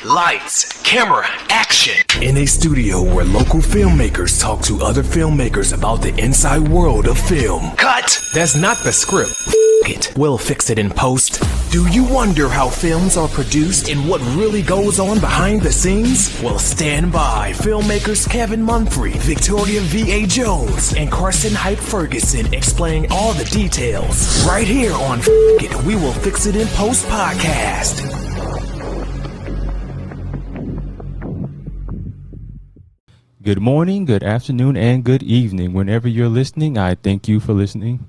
Lights, camera, action. In a studio where local filmmakers talk to other filmmakers about the inside world of film. Cut. That's not the script. It. We'll fix it in post. Do you wonder how films are produced and what really goes on behind the scenes? Well, stand by. Filmmakers Kevin Mumphrey, Victoria V.A. Jones, and Carson Hype Ferguson explain all the details. Right here on It. We Will Fix It in Post podcast. Good morning, good afternoon, and good evening. Whenever you're listening, I thank you for listening.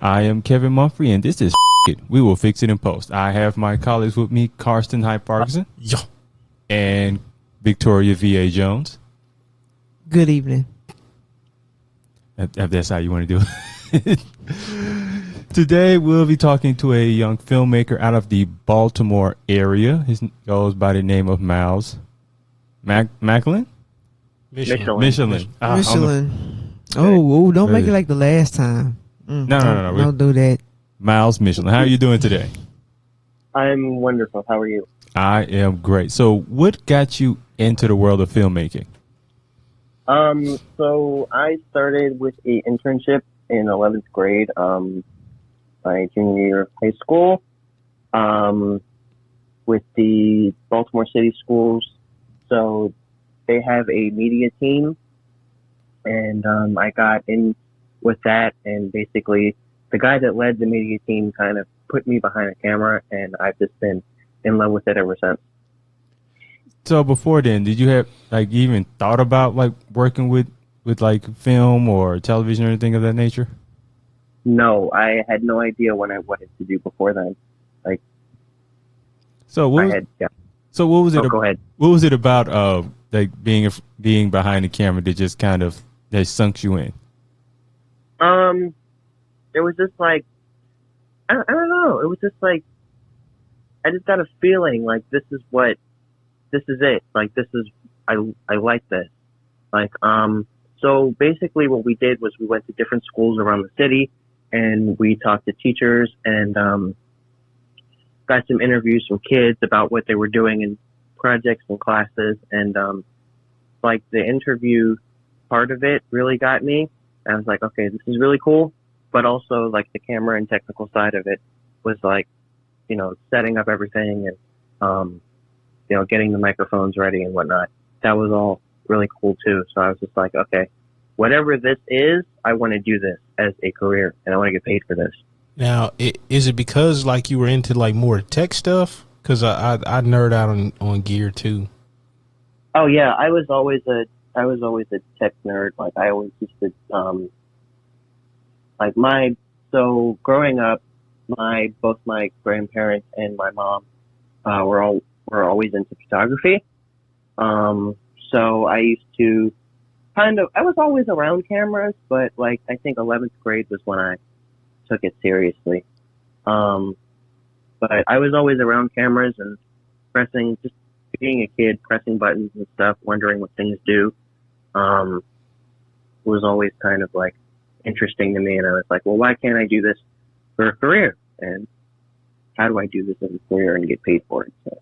I am Kevin Mumphrey, and this is It. We Will Fix It in Post. I have my colleagues with me, Karsten Hype Ferguson and Victoria V.A. Jones. Good evening. If that's how you want to do it. Today, we'll be talking to a young filmmaker out of the Baltimore area. He goes by the name of Myles Michelin. Michelin. Oh, don't make it like the last time. No. Don't do that. Myles Michelin. How are you doing today? I'm wonderful. How are you? I am great. So what got you into the world of filmmaking? So I started with an internship in 11th grade, my junior year of high school, with the Baltimore City schools. So they have a media team, and I got in with that, and basically the guy that led the media team kind of put me behind a camera, and I've just been in love with it ever since. So before then, did you have even thought about working with like film or television or anything of that nature? No, I had no idea what I wanted to do before then. So what was it? Go ahead. What was it about being behind the camera that just kind of sunk you in? It was just I don't know. It was just I just got a feeling this is it. I like this. So basically what we did was we went to different schools around the city and we talked to teachers and, got some interviews from kids about what they were doing in projects and classes. And, the interview part of it really got me. I was like, okay, this is really cool. But also the camera and technical side of it was setting up everything and, getting the microphones ready and whatnot. That was all really cool too. So I was just like, okay, whatever this is, I want to do this as a career and I want to get paid for this. Now, is it because you were into more tech stuff? Cause I nerd out on gear too. Oh yeah. I was always a tech nerd. I always used to, so growing up, both my grandparents and my mom, were always into photography. So I used to I was always around cameras, but I think 11th grade was when I took it seriously. But I was always around cameras and just being a kid, pressing buttons and stuff, wondering what things do, was always kind of interesting to me. And I was like, well, why can't I do this for a career? And how do I do this as a career and get paid for it? So.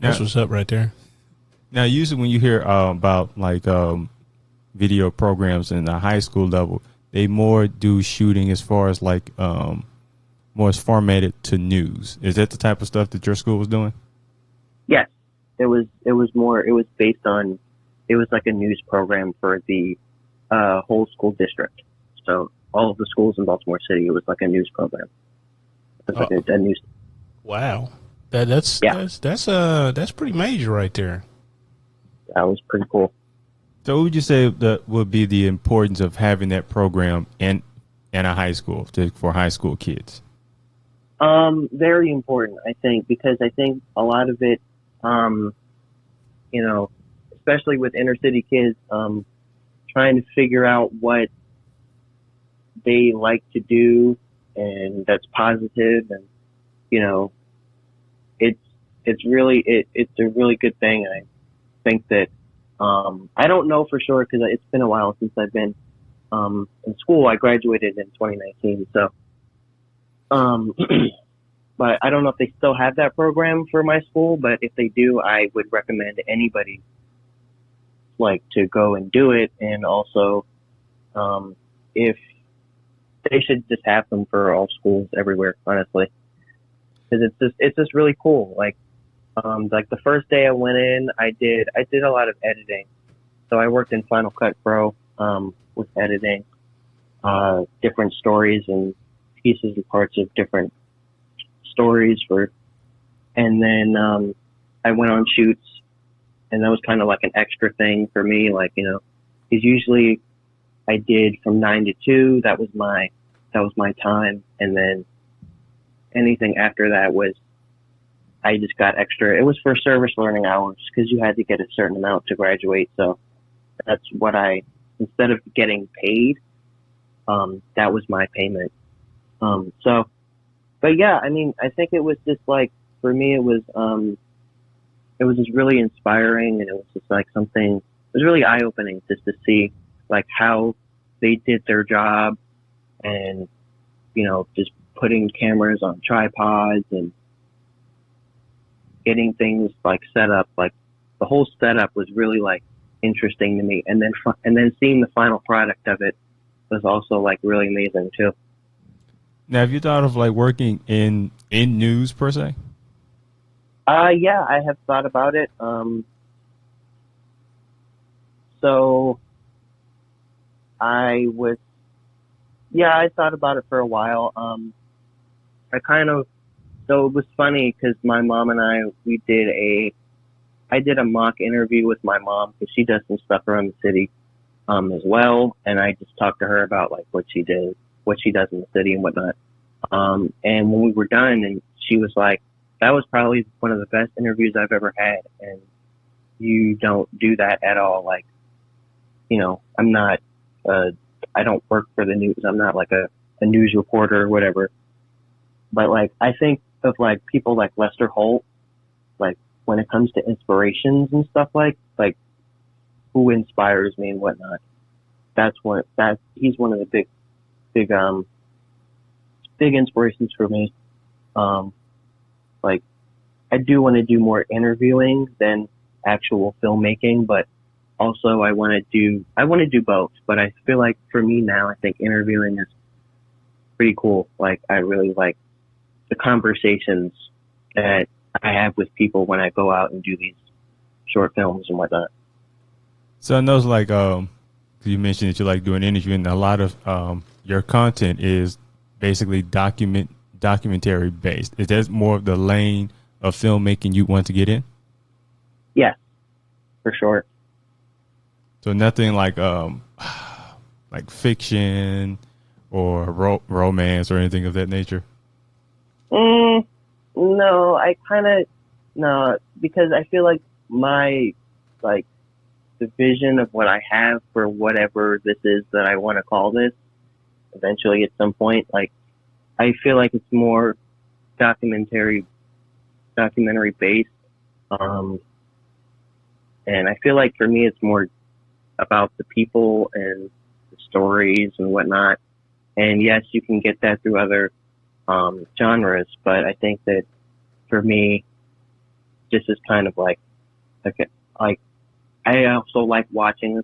That's what's up right there. Now, usually when you hear about video programs in the high school level, they more do shooting as far as more formatted to news. Is that the type of stuff that your school was doing? Yes, it was based on, it was like a news program for the whole school district. So all of the schools in Baltimore City, it was like a news program. It was a news. Wow. That's pretty major right there. That was pretty cool. So what would you say that would be the importance of having that program in a high school for high school kids? Very important, I think, because I think a lot of it, especially with inner city kids, trying to figure out what they like to do and that's positive and, it's a really good thing. And I think that, I don't know for sure because it's been a while since I've been, in school. I graduated in 2019. So, but I don't know if they still have that program for my school. But if they do, I would recommend anybody like to go and do it. And also, if they should just have them for all schools everywhere, honestly, because it's just really cool. Like the first day I went in, I did a lot of editing. So I worked in Final Cut Pro with editing different stories and pieces and parts of different stories and then I went on shoots, and that was kind of like an extra thing for me, like, you know, because usually I did from 9 to 2. That was my time, and then anything after that was I just got extra. It was for service learning hours because you had to get a certain amount to graduate. So that's what instead of getting paid, that was my payment. But yeah, I mean, I think it was just like, for me, it was just really inspiring, and it was just like something, it was really eye-opening just to see like how they did their job, and, you know, just putting cameras on tripods and getting things like set up. Like the whole setup was really like interesting to me. And then seeing the final product of it was also like really amazing too. Now, have you thought of like working in news per se? Yeah, I have thought about it. So I thought about it for a while. So it was funny because my mom and I did a mock interview with my mom because she does some stuff around the city, as well. And I just talked to her about like what she does in the city and whatnot. And when we were done, and she was like, that was probably one of the best interviews I've ever had. And you don't do that at all. Like, you know, I don't work for the news. I'm not like a news reporter or whatever. But like, I think of like people like Lester Holt, like when it comes to inspirations and stuff, like who inspires me and whatnot. He's one of the big inspirations for me. Like I do want to do more interviewing than actual filmmaking, but also I want to do both. But I feel like for me now, I think interviewing is pretty cool. Like I really like the conversations that I have with people when I go out and do these short films and whatnot. So I know, like, you mentioned that you like doing interviewing. A lot of your content is basically documentary based. Is that more of the lane of filmmaking you want to get in? Yeah, for sure. So nothing like fiction or romance or anything of that nature? No, no, because I feel like my, like, the vision of what I have for whatever this is that I want to call this eventually at some point, like, I feel like it's more documentary based. And I feel like for me, it's more about the people and the stories and whatnot. And yes, you can get that through other genres, but I think that for me, this is kind of like I also like watching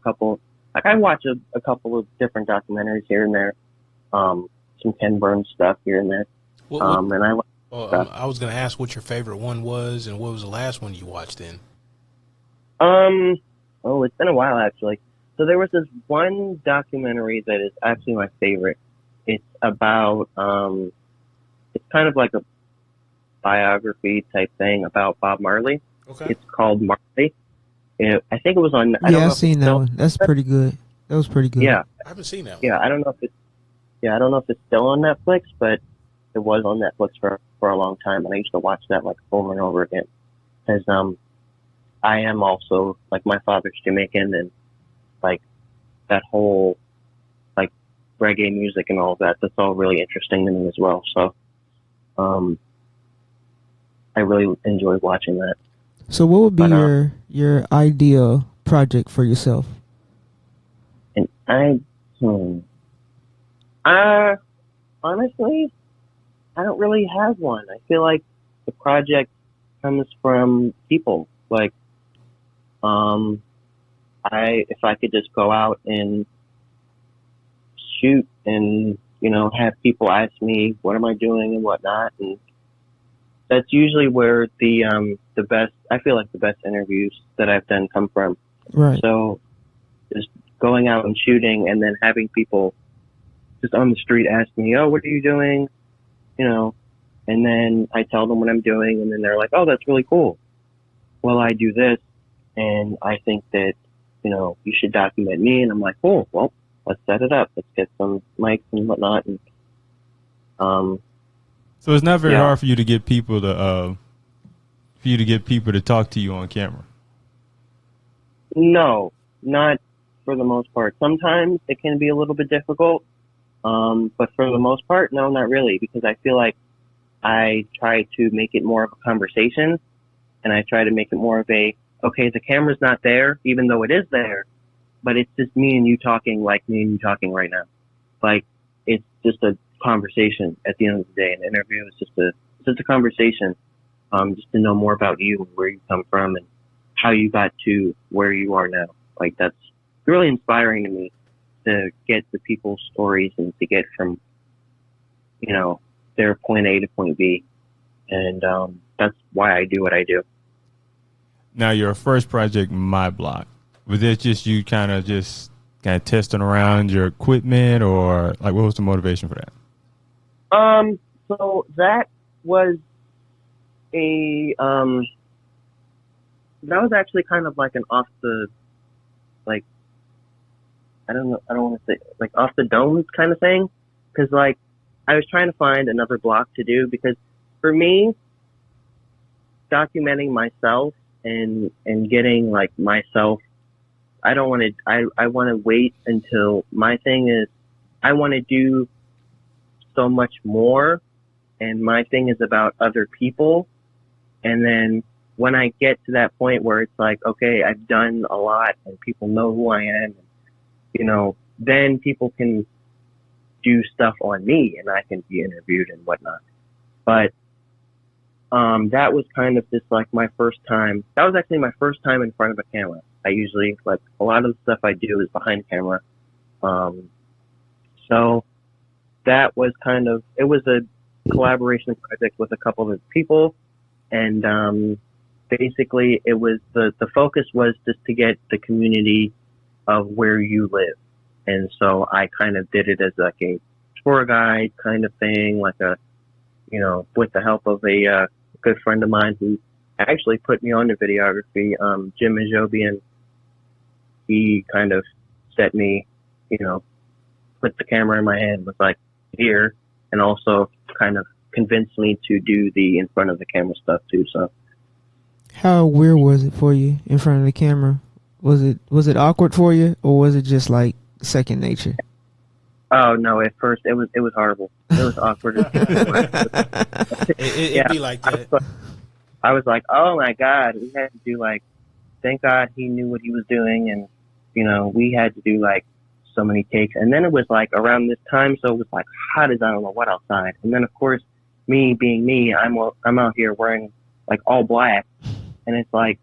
I watch a couple of different documentaries here and there, some Ken Burns stuff here and there. And I like I was going to ask what your favorite one was, and what was the last one you watched in? It's been a while actually. So there was this one documentary that is actually my favorite. It's about, it's kind of like a biography type thing about Bob Marley. Okay. It's called Marley. I think it was on. I've seen that one. That's pretty good. That was pretty good. Yeah, I haven't seen that one. yeah. I don't know if it's still on Netflix, but it was on Netflix for a long time, and I used to watch that like over and over again. Because I am also, like, my father's Jamaican, and like that whole like reggae music and all of that. That's all really interesting to me as well. So, I really enjoy watching that. So what would be your ideal project for yourself? And honestly, I don't really have one. I feel like the project comes from people. Like, if I could just go out and shoot and, you know, have people ask me, what am I doing and whatnot. And that's usually where the best, I feel like the best interviews that I've done come from. Right. So just going out and shooting and then having people just on the street ask me, oh, what are you doing? You know, and then I tell them what I'm doing and then they're like, oh, that's really cool. Well, I do this and I think that, you know, you should document me. And I'm like, cool, well, let's set it up. Let's get some mics and whatnot. And, so it's not very hard for you to get people to talk to you on camera. No, not for the most part. Sometimes it can be a little bit difficult. But for the most part, no, not really, because I feel like I try to make it more of a conversation and I try to make it more of a, okay, the camera's not there, even though it is there, but it's just me and you talking like me and you talking right now. Like, it's just a conversation at the end of the day. An interview is just a conversation, just to know more about you and where you come from and how you got to where you are now. Like, that's really inspiring to me to get the people's stories and to get from, you know, their point A to point B. And that's why I do what I do. Now, your first project, My Block, was it just you kind of testing around your equipment, or like what was the motivation for that? So that was actually kind of like an off the dome kind of thing. Cause like I was trying to find another block to do, because for me, documenting myself and getting like myself, I want to wait until my thing is, I want to do so much more. And my thing is about other people. And then when I get to that point where it's like, okay, I've done a lot and people know who I am, you know, then people can do stuff on me and I can be interviewed and whatnot. But that was kind of just like my first time. That was actually my first time in front of a camera. I usually, like, a lot of the stuff I do is behind camera. So that was kind of, it was a collaboration project with a couple of people. And basically it was, the focus was just to get the community of where you live. And so I kind of did it as like a tour guide kind of thing, like a, you know, with the help of a good friend of mine who actually put me on to videography, Jim Ajobian. He kind of set me, you know, put the camera in my hand, was like, here, and also kind of convinced me to do the in front of the camera stuff too. So how weird was it for you in front of the camera? Was it awkward for you, or was it just like second nature? Oh no! At first, it was horrible. It was awkward. It'd be like that. I was like, oh my god, we had to do like, thank God he knew what he was doing, and you know, we had to do like so many takes. And then it was like around this time, so it was like hot as I don't know what outside. And then of course, me being me, I'm out here wearing like all black, and it's like,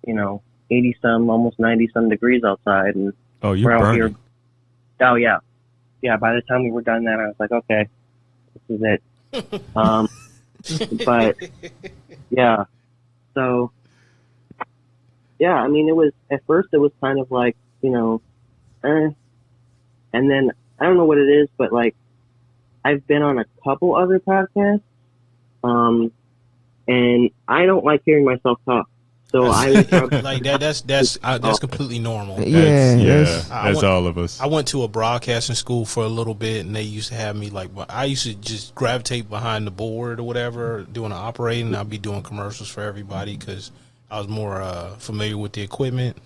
you know, 80 some, almost 90 some degrees outside, and you're we're out burning. here. Oh yeah. Yeah, by the time we were done that, I was like, okay, this is it. But yeah, so yeah, I mean, it was, at first it was kind of like, you know, and then I don't know what it is, but like I've been on a couple other podcasts, and I don't like hearing myself talk. So I would probably like that's completely normal. That's all of us. I went to a broadcasting school for a little bit, and they used to have me like, I used to just gravitate behind the board or whatever, doing the operating. And I'd be doing commercials for everybody because I was more familiar with the equipment.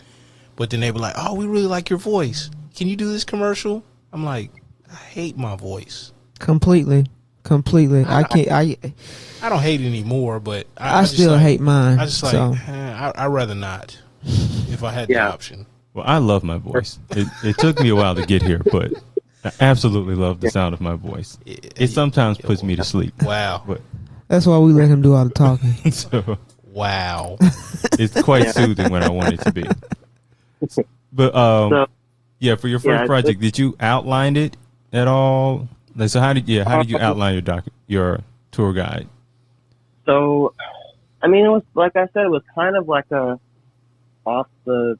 But then they were like, "Oh, we really like your voice. Can you do this commercial?" I'm like, I hate my voice completely. I can't. I don't hate it anymore, but I still like, hate mine. I just like, so. I'd rather not if I had the option. Well, I love my voice. It took me a while to get here, but I absolutely love the sound of my voice. It sometimes puts me to sleep. Wow. But That's why we let him do all the talking. so Wow. it's quite soothing when I want it to be. But yeah, for your first project, did you outline it at all? Like, so how did you outline your tour guide? So, I mean, it was like I said, it was kind of like an off the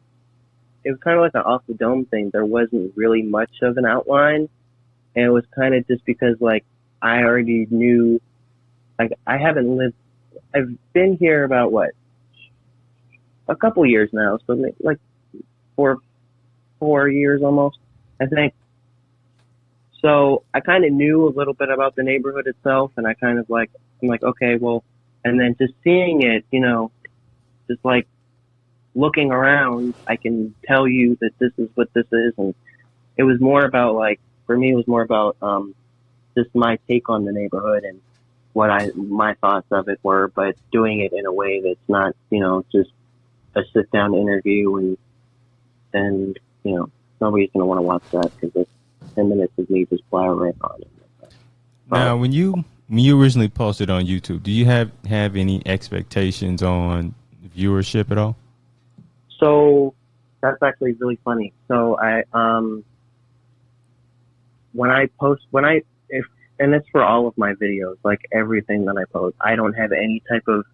dome thing. There wasn't really much of an outline, and it was kind of just because like I already knew, like I've been here about a couple years now, so like 4 years almost, I think. So I kind of knew a little bit about the neighborhood itself, and I'm like, okay, well, and then just seeing it, just like looking around, I can tell you that this is what this is. And it was more about like, for me, it was more about, just my take on the neighborhood and my thoughts of it were, but doing it in a way that's not, just a sit down interview and, nobody's going to want to watch that because it's 10 minutes of me just blabbering on it. Now, when you originally posted on YouTube, do you have any expectations on viewership at all? So that's actually really funny. So and it's for all of my videos, like everything that I post, I don't have any type of,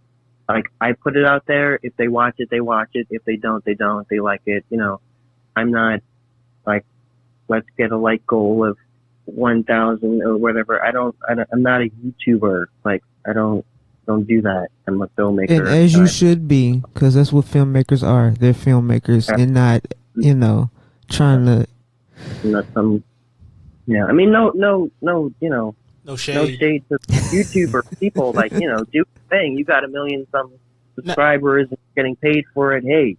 like, I put it out there. If they watch it, they watch it. If they don't, they don't. They like it. I'm not like, let's get a like goal of 1,000 or whatever. I'm not a YouTuber. Like, I don't do that. I'm a filmmaker. And as you should be, because that's what filmmakers are. They're filmmakers and not, trying to. Not some. Yeah, I mean, no shade. No shade to YouTuber people. Like, do the thing. You got 1 million some subscribers and getting paid for it. Hey,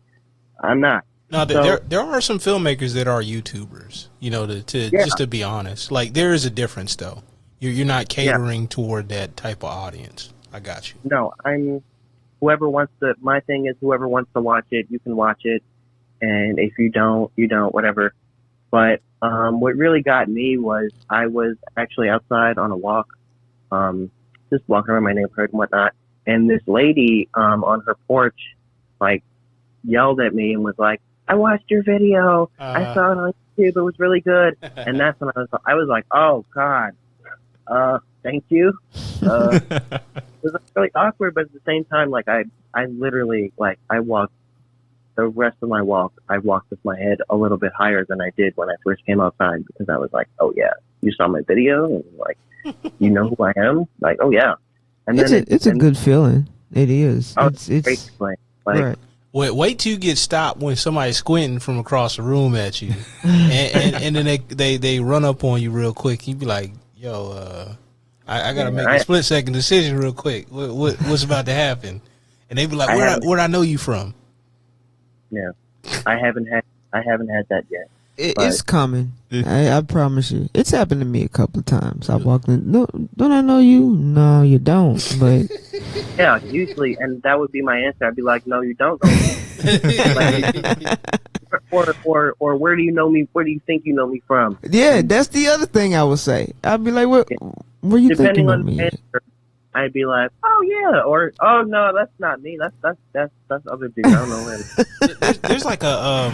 I'm not. No, there are some filmmakers that are YouTubers. Just to be honest, like there is a difference though. You're not catering toward that type of audience. I got you. No, my thing is whoever wants to watch it, you can watch it, and if you don't, you don't. Whatever. But what really got me was I was actually outside on a walk, just walking around my neighborhood and whatnot, and this lady on her porch like yelled at me and was like, "I watched your video. I saw it on YouTube. It was really good." And that's when I was like, "Oh God, thank you." It was really awkward, but at the same time, like I literally like I walked the rest of my walk. I walked with my head a little bit higher than I did when I first came outside because I was like, "Oh yeah, you saw my video, and like, you know who I am." Like, "Oh yeah," and it's a good feeling. It is. Oh, it's great feeling. Like, right. Wait till you get stopped when somebody's squinting from across the room at you, and then they run up on you real quick. You be like, "Yo, I gotta make a split second decision real quick. What's about to happen?" And they be like, "Where I know you from?" Yeah, I haven't had that yet. It's coming. I promise you. It's happened to me a couple of times. I walked in. No, don't I know you? No, you don't. But yeah, usually, and that would be my answer. I'd be like, "No, you don't know me." or where do you know me? Where do you think you know me from? Yeah, that's the other thing I would say. I'd be like, where you think you know me? Answer, I'd be like, "Oh yeah," or "Oh no, that's not me. That's other dude. I don't know him." There's like a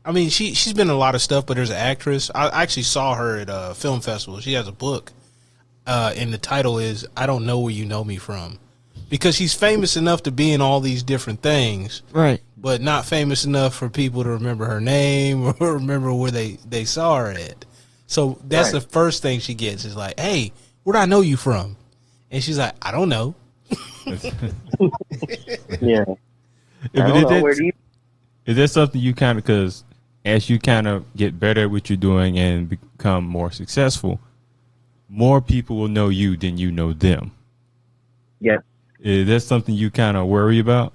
I mean, she's been in a lot of stuff, but there's an actress. I actually saw her at a film festival. She has a book, and the title is "I Don't Know Where You Know Me From," because she's famous enough to be in all these different things, right? But not famous enough for people to remember her name or remember where they saw her at. So that's the first thing she gets is like, "Hey, where do I know you from?" And she's like, "I don't know." Yeah. Is that something you kind of, because as you kind of get better at what you're doing and become more successful, more people will know you than you know them? Yeah. Is that something you kind of worry about?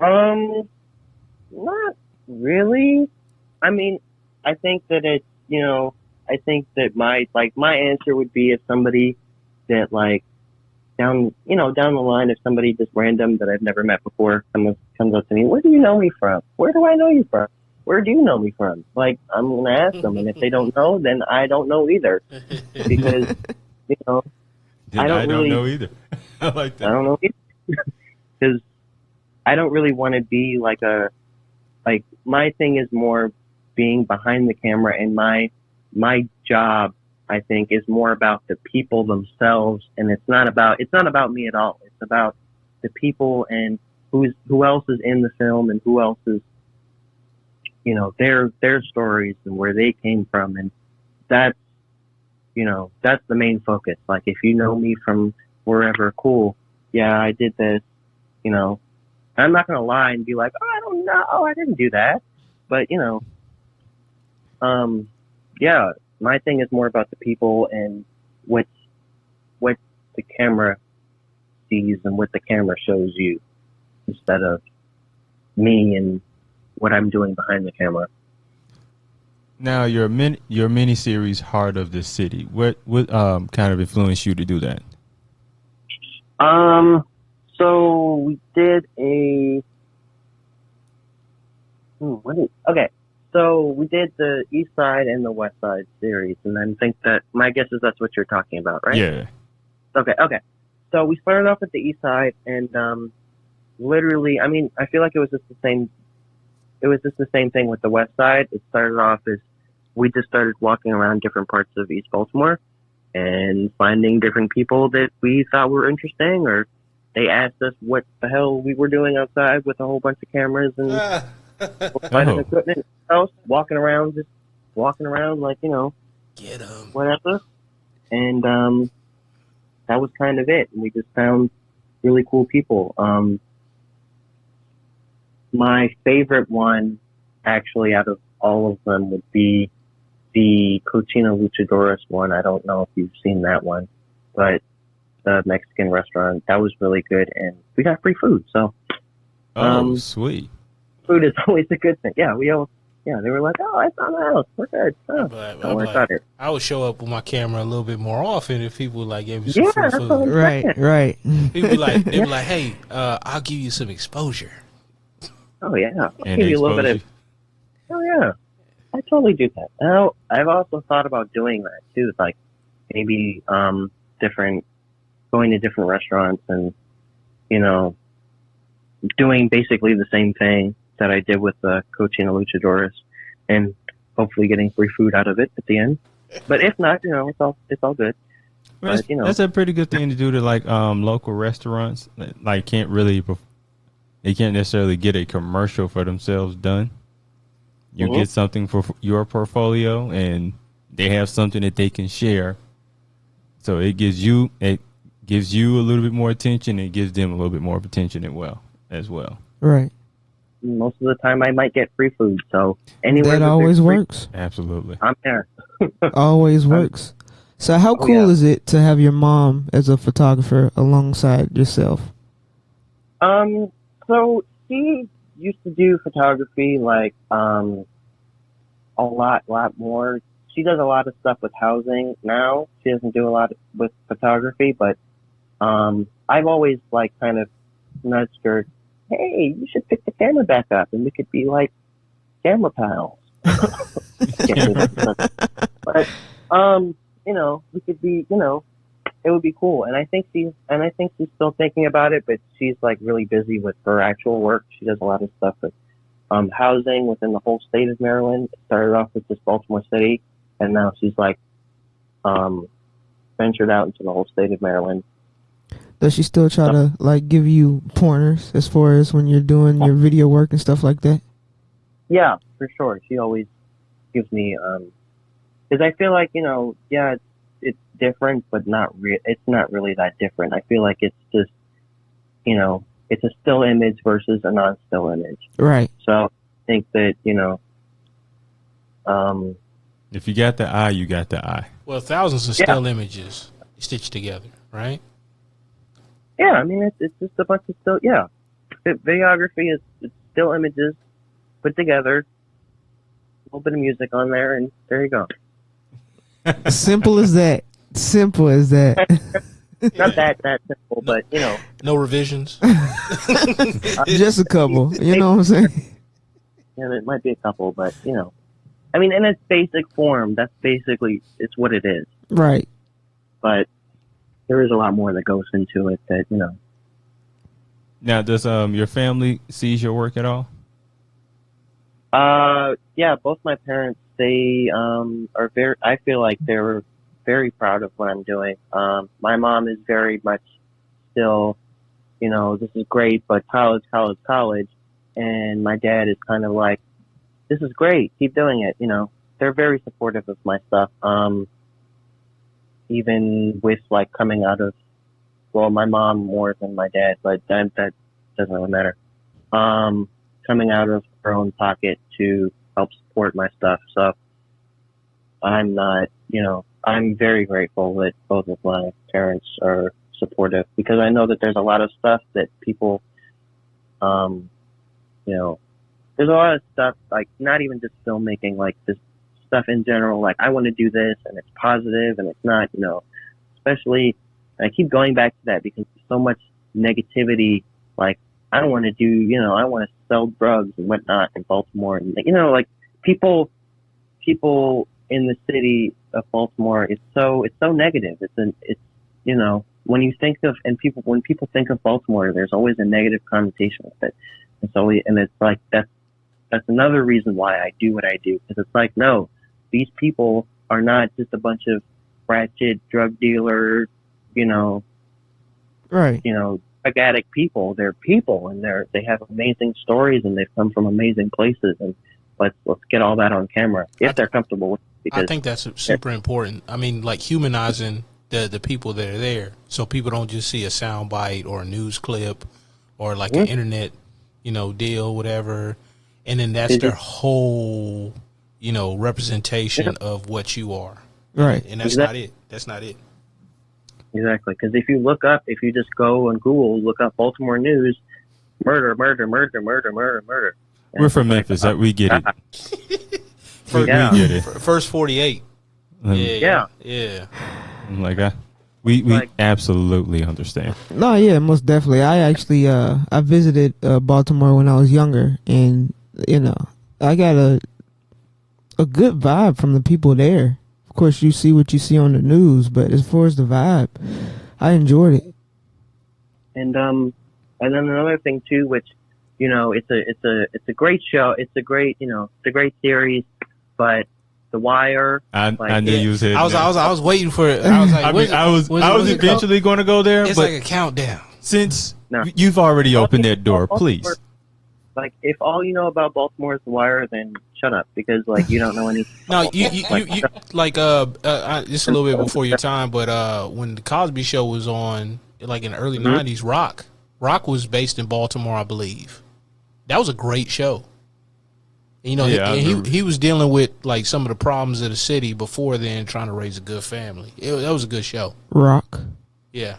Not really. I mean, I think that it's, I think that my answer would be if somebody that like down the line, if somebody just random that I've never met before comes up to me, "Where do you know me from? Where do I know you from? where do you know me from? Like, I'm going to ask them. And if they don't know, then I don't know either. Because, you know, I don't know either. I like that. I don't know either. Because I don't really want to be like my thing is more being behind the camera, and my job, I think, is more about the people themselves, and it's not about me at all. It's about the people and who else is in the film and who else is, you know, their stories and where they came from, and that's the main focus. Like, if you know me from wherever, cool, yeah, I did this, you know. I'm not gonna lie and be like, oh, I don't know, I didn't do that, but you know, yeah, my thing is more about the people and what the camera sees and what the camera shows you, instead of me and what I'm doing behind the camera. Now, your mini series, Heart of the City, what kind of influenced you to do that? So we did so we did the East Side and the West Side series, and I think that my guess is that's what you're talking about, right? Yeah. Okay. So we started off at the East Side, and literally, I mean, I feel like it was just the same. It was just the same thing with the West Side. It started off as we just started walking around different parts of East Baltimore and finding different people that we thought were interesting, or they asked us what the hell we were doing outside with a whole bunch of cameras and equipment, walking around like, you know, Get 'em. whatever. And that was kind of it. And we just found really cool people. My favorite one, actually, out of all of them, would be the Cocina Luchadores one. I don't know if you've seen that one, but the Mexican restaurant, that was really good, and we got free food. So, Sweet. Food is always a good thing. Yeah, they were like, oh, I found the house. We're good. Oh, don't worry about it. I would show up with my camera a little bit more often if people like gave me some free that's food. what I'm saying. Right. They'd be like, hey, I'll give you some exposure. Oh, yeah. I'll And give you a little bit of, oh, yeah. I totally do that. Now, I've also thought about doing that, too. Like, maybe going to different restaurants and, you know, doing basically the same thing that I did with the Cocina Luchadores, and hopefully getting free food out of it at the end. But if not, you know, it's all good. Well, But, you know, that's a pretty good thing to do to like local restaurants. Like, they can't necessarily get a commercial for themselves done. You get something for your portfolio, and they have something that they can share. So it gives you a little bit more attention. It gives them a little bit more of attention as well. Right. most of the time I might get free food. So anywhere That always works. Absolutely. I'm there. Always works. So how cool is it to have your mom as a photographer alongside yourself? So she used to do photography like a lot more. She does a lot of stuff with housing now. She doesn't do a lot with photography, but I've always like kind of nudged her, hey, you should pick the camera back up and we could be like camera pals. But you know, we could be, you know, it would be cool. And I think she's still thinking about it, but she's like really busy with her actual work. She does a lot of stuff with housing within the whole state of Maryland. It started off with just Baltimore City, and now she's like ventured out into the whole state of Maryland. Does she still try to like give you pointers as far as when you're doing your video work and stuff like that? Yeah, for sure. She always gives me, because I feel like, you know, yeah, it's different, but it's not really that different. I feel like it's just, you know, it's a still image versus a non-still image. Right. So I think that, you know, if you got the eye, you got the eye. Well, thousands of still images stitched together, right? Yeah, I mean, it's just a bunch of still, videography is still images put together, a little bit of music on there, and there you go. Simple as that. Simple as that. Not that simple, but, you know. No revisions. Just a couple. You know what I'm saying? Yeah, there might be a couple, but I mean, in its basic form, it's what it is. Right. But there is a lot more that goes into it that Now, does your family sees your work at all? Yeah, both my parents, they are very. I feel like they're very proud of what I'm doing. My mom is very much still, this is great, but college, and my dad is kind of like, this is great, keep doing it. They're very supportive of my stuff. Even with like coming out of, well, my mom more than my dad, but that doesn't really matter. Coming out of her own pocket to help support my stuff. So I'm not, I'm very grateful that both of my parents are supportive, because I know that there's a lot of stuff that people, there's a lot of stuff, like not even just filmmaking, like this stuff in general, like I want to do this and it's positive and it's not, especially, I keep going back to that because there's so much negativity, like I don't want to do, I want to sell drugs and whatnot in Baltimore, and like people in the city of Baltimore, it's so negative. When you think of, when people think of Baltimore, there's always a negative connotation with it. It's like, that's another reason why I do what I do. Because it's like, no, these people are not just a bunch of ratchet drug dealers, Right. Drug addict people. They're people, and they have amazing stories, and they've come from amazing places. And let's get all that on camera if they're comfortable with it. Because I think that's super important. I mean, like humanizing the people that are there, so people don't just see a sound bite or a news clip or like an internet, deal, whatever, and then that's their whole, representation of what you are. Right. And that's not it. That's not it. Exactly. Because if you just go on Google, look up Baltimore news, murder. We're from Memphis. We get it. We get it. First 48. Yeah. We absolutely understand. No, yeah, most definitely. I actually I visited Baltimore when I was younger, and I got a good vibe from the people there. Of course, you see what you see on the news, but as far as the vibe, I enjoyed it. And then another thing too, which it's a great show. It's a great it's a great series, but The Wire. I knew you was here. I was waiting for it. I was like, I was eventually going to go there, it's but like a countdown. Since you've already opened that door, please. Like, if all you know about Baltimore is The Wire, then shut up, because you don't know anything. No, you like just a little bit before your time, but when the Cosby Show was on, like in the early '90s, Rock was based in Baltimore, I believe. That was a great show. He was dealing with like some of the problems of the city before then, trying to raise a good family. That was a good show. Rock. Yeah,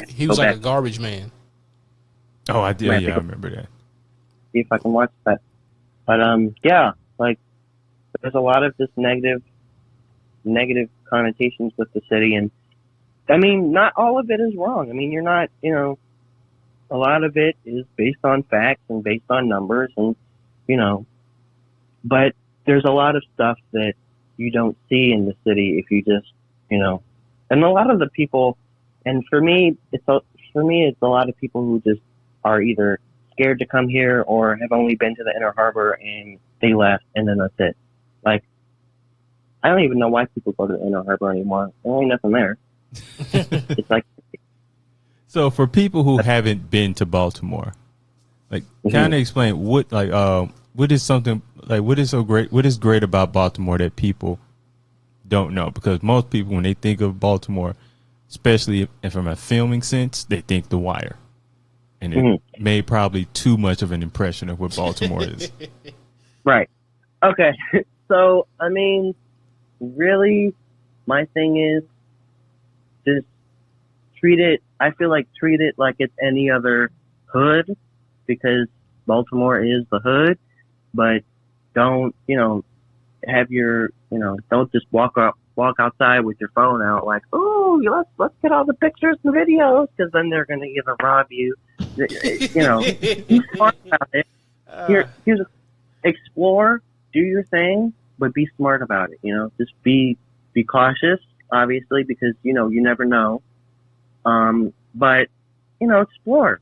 he was like a garbage man. Oh, I did. Yeah, I remember that. See if I can watch that. But yeah, like there's a lot of just negative connotations with the city, and I mean, not all of it is wrong. I mean, you're not, a lot of it is based on facts and based on numbers, and but there's a lot of stuff that you don't see in the city if you just, and a lot of the people, and for me, it's a lot of people who just are either scared to come here or have only been to the Inner Harbor and they left, and then that's it. Like, I don't even know why people go to the Inner Harbor anymore. There ain't nothing there. It's like, so for people who haven't been to Baltimore, like, kind of explain what is something like what is so great? What is great about Baltimore that people don't know? Because most people, when they think of Baltimore, especially from a filming sense, they think The Wire. And it made probably too much of an impression of what Baltimore is. Right. Okay. So, I mean, really, my thing is just treat it like it's any other hood, because Baltimore is the hood, but don't, have your, don't just walk outside with your phone out like, oh, let's get all the pictures and videos, because then they're going to either rob you. Be smart about it. explore, do your thing, but be smart about it. Just be cautious, obviously, because you never know. But explore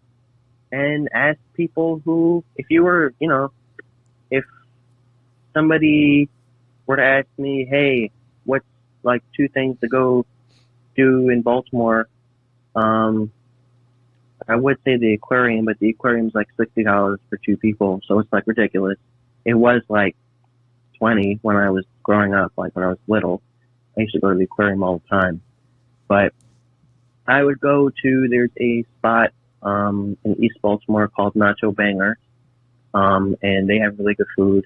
and ask people who, if you were, if somebody were to ask me, hey, what's like 2 things to go do in Baltimore? I would say the aquarium, but the aquarium's like $60 for 2 people, so it's like ridiculous. It was like 20 when I was growing up, like when I was little. I used to go to the aquarium all the time. But I would go to, there's a spot in East Baltimore called Nacho Banger, and they have really good food.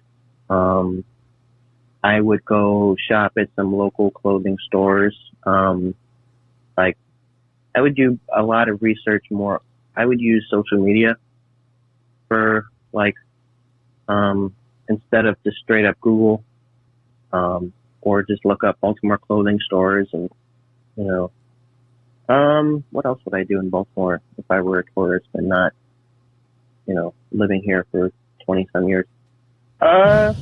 I would go shop at some local clothing stores. Like, I would do a lot of research more. I would use social media for, like, instead of just straight up Google, or just look up Baltimore clothing stores and, what else would I do in Baltimore if I were a tourist and not, living here for 20 some years? That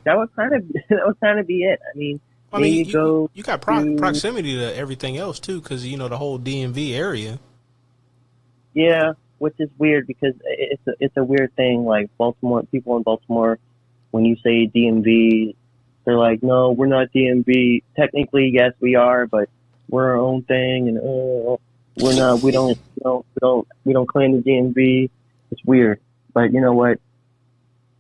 would kind of be it. I mean, you got proximity to everything else too, because the whole DMV area. Yeah, which is weird because it's a weird thing. Like Baltimore, people in Baltimore, when you say DMV, they're like, no, we're not DMV. Technically, yes, we are, but we're our own thing, and we're not. We don't claim the DMV. It's weird, but you know what?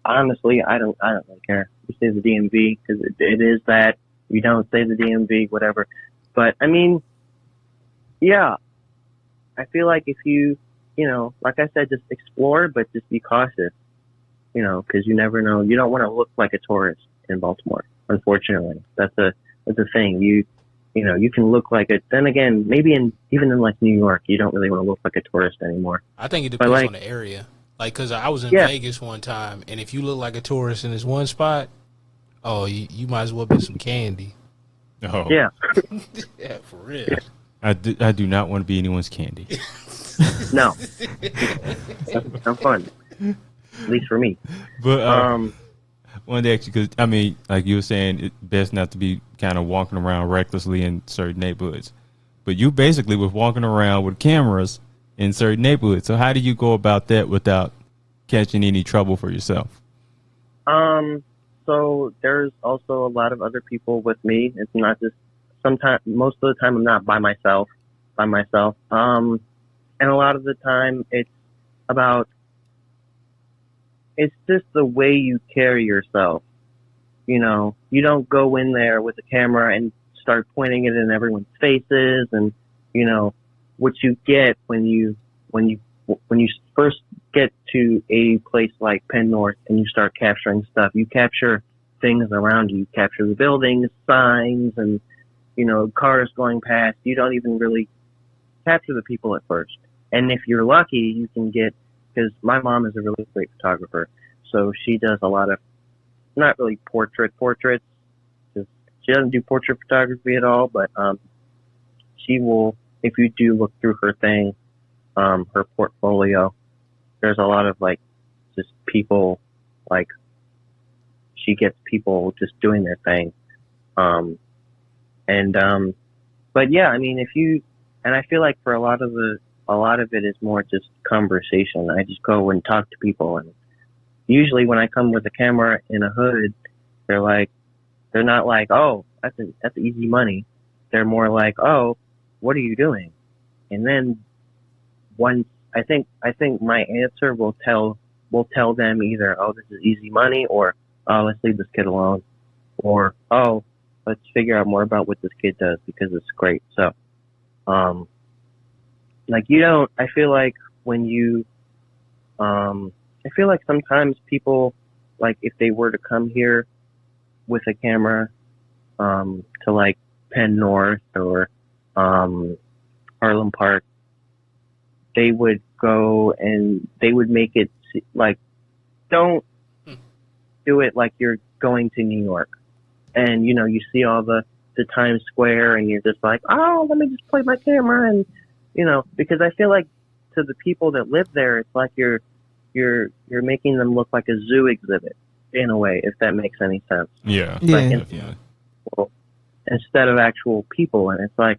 Honestly, I don't really care. You say the DMV because it is that. You don't say the DMV, whatever. But I mean, yeah, I feel like if you, like I said, just explore, but just be cautious, because you never know. You don't want to look like a tourist in Baltimore. Unfortunately, that's a thing. You can look like it. Then again, maybe even in like New York, you don't really want to look like a tourist anymore. I think it depends on the area. Like, because I was in Vegas one time, and if you look like a tourist in this one spot, oh, you might as well be some candy. Oh. Yeah. Yeah, for real. I do not want to be anyone's candy. No. That's fun. At least for me. But wanted to ask you, because, I mean, like you were saying, it's best not to be kind of walking around recklessly in certain neighborhoods. But you basically was walking around with cameras in certain neighborhoods. So how do you go about that without catching any trouble for yourself? So there's also a lot of other people with me. It's not just most of the time I'm not by myself. And a lot of the time it's just the way you carry yourself. You don't go in there with a camera and start pointing it in everyone's faces. And, what you get when you first get to a place like Penn North and you start capturing stuff, you capture things around you. You capture the buildings, signs, and, cars going past. You don't even really capture the people at first. And if you're lucky, you can because my mom is a really great photographer. So she does a lot of, not really portraits. She doesn't do portrait photography at all, but she will, if you do look through her thing, her portfolio, there's a lot of like just people, like she gets people just doing their thing. But yeah, I mean, and I feel like for a lot of it is more just conversation. I just go and talk to people, and usually when I come with a camera in a hood, they're not like, oh, that's easy money. They're more like, oh, what are you doing? And then once I think my answer will tell them either, oh, this is easy money, or oh, let's leave this kid alone, or oh, let's figure out more about what this kid does because it's great. So, I feel like I feel like sometimes people, like if they were to come here with a camera, to like Penn North or, Harlem Park, they would go and they would make it like, don't do it like you're going to New York. And, you see all the Times Square and you're just like, oh, let me just play my camera. And, because I feel like to the people that live there, it's like you're making them look like a zoo exhibit. in a way, if that makes any sense. Yeah. Yeah. Definitely. Instead of actual people. And it's like,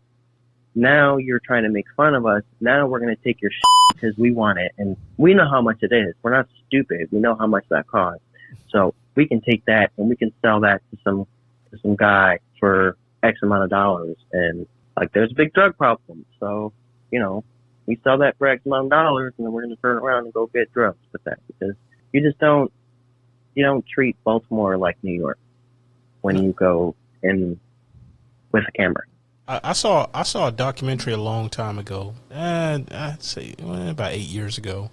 now you're trying to make fun of us. Now we're going to take your shit because we want it. And we know how much it is. We're not stupid. We know how much that costs. So we can take that and we can sell that to some guy for X amount of dollars. And like, there's a big drug problem. So, you know, we sell that for X amount of dollars and then we're going to turn around and go get drugs with that, because you don't treat Baltimore like New York when you go in with a camera. I saw a documentary a long time ago, I'd say about 8 years ago,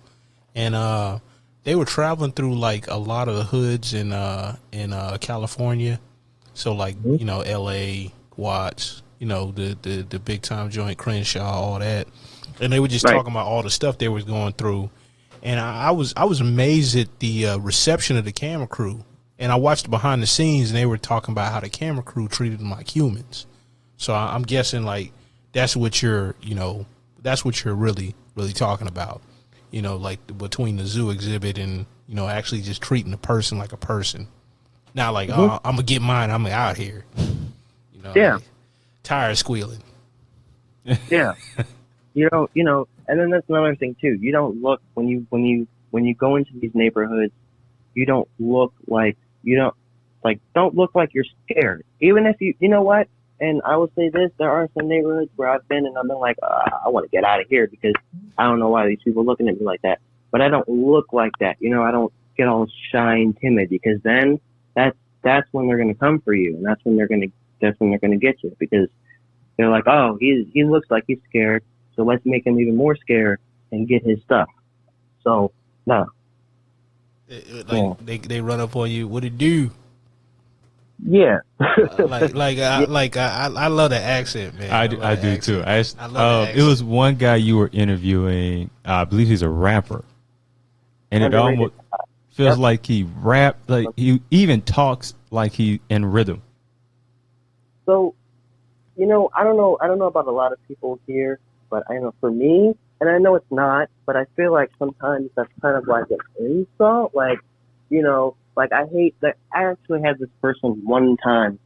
and they were traveling through like a lot of the hoods in California, so like you know, L.A., Watts, you know, the big time joint, Crenshaw, all that, and they were just talking about all the stuff they was going through, and I was amazed at the reception of the camera crew, and I watched behind the scenes, and they were talking about how the camera crew treated them like humans. So I'm guessing like that's what you're really talking about, you know, like between the zoo exhibit and, you know, actually just treating a person like a person. Not like, oh, I'm gonna get mine, I'm out here. You know, Yeah. like, tires squealing. Yeah. You know, and then that's another thing too. You don't look when you go into these neighborhoods, you don't look like don't look like you're scared. Even if you know what? And I will say this, there are some neighborhoods where I've been and I've been like, I want to get out of here because I don't know why these people are looking at me like that. But I don't look like that. You know, I don't get all shy and timid, because then that's when they're going to come for you. And that's when they're going to get you, because they're like, oh, he looks like he's scared. So let's make him even more scared and get his stuff. So, no. They run up on you. What it do? Yeah. I love that accent, man. I do accent. too. I love that It was one guy you were interviewing. I believe he's a rapper, and it almost feels like he rap, like he even talks like he in rhythm. So, you know, I don't know about a lot of people here, but I know for me, and I know it's not, but I feel like sometimes that's kind of like an insult, like, you know. Like, I hate that. I actually had this person one time,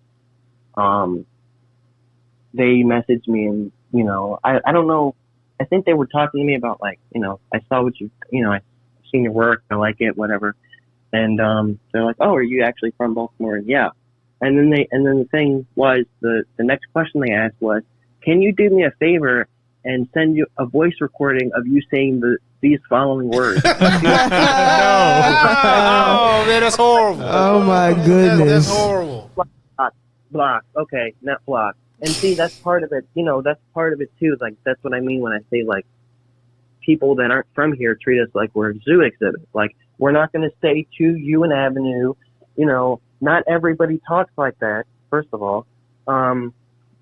they messaged me and, you know, I don't know. I think they were talking to me about, like, you know, I saw what I've seen your work. I like it, whatever. And, they're like, oh, are you actually from Baltimore? And yeah. And then the thing was, the next question they asked was, can you do me a favor and send you a voice recording of you saying these following words? Oh man, that's horrible. Oh my goodness. That's horrible. Block. Okay, not block. And see, that's part of it. You know, that's part of it too. Like, that's what I mean when I say, like, people that aren't from here treat us like we're a zoo exhibit. Like, we're not going to stay to UN Avenue. You know, not everybody talks like that. First of all,